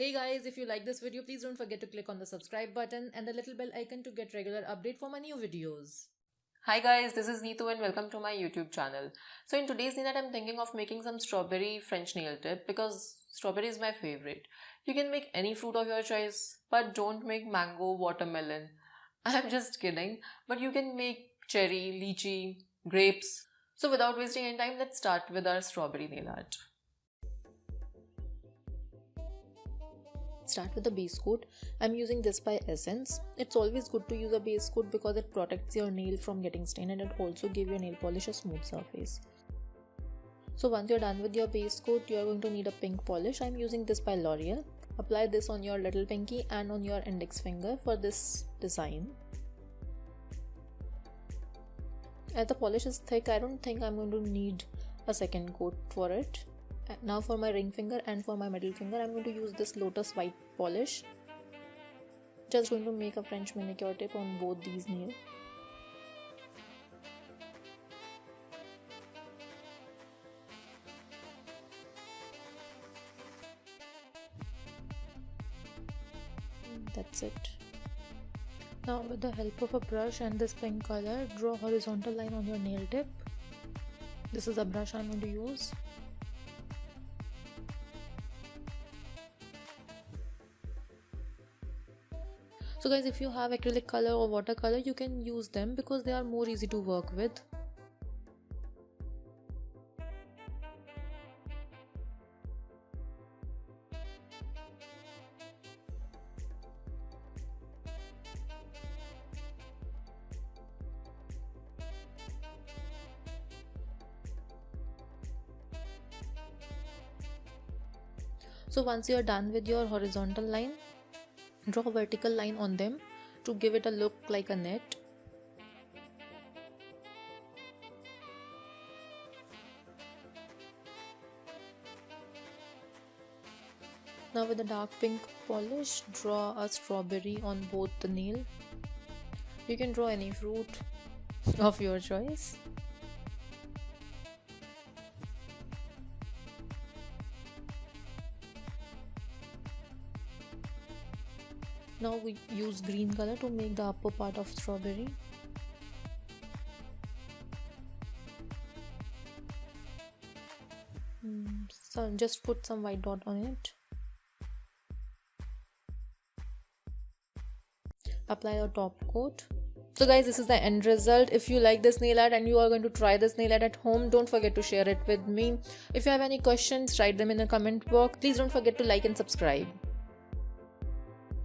Hey guys, if you like this video, please don't forget to click on the subscribe button and the little bell icon to get regular update for my new videos. Hi guys, this is Neetu and welcome to my YouTube channel. So in today's nail art, I'm thinking of making some strawberry French nail tip because strawberry is my favorite. You can make any fruit of your choice, but don't make mango, watermelon. I'm just kidding, but you can make cherry, lychee, grapes. So without wasting any time, let's start with our strawberry nail art. Start with the base coat. I'm using this by Essence. It's always good to use a base coat because it protects your nail from getting stained and it also gives your nail polish a smooth surface. So once you're done with your base coat, you're going to need a pink polish. I'm using this by L'Oreal. Apply this on your little pinky and on your index finger for this design. As the polish is thick, I don't think I'm going to need a second coat for it. Now for my ring finger and for my middle finger, I'm going to use this Lotus White polish. Just going to make a French manicure tip on both these nails. That's it. Now with the help of a brush and this pink color, draw a horizontal line on your nail tip. This is the brush I'm going to use. So guys, if you have acrylic color or watercolor, you can use them because they are more easy to work with. So once you are done with your horizontal line, draw a vertical line on them to give it a look like a net. Now with the dark pink polish, draw a strawberry on both the nail. You can draw any fruit of your choice. Now we use green color to make the upper part of strawberry. So just put some white dot on it. Apply a top coat. So guys, this is the end result. If you like this nail art and you are going to try this nail art at home, don't forget to share it with me. If you have any questions, write them in the comment box. Please don't forget to like and subscribe.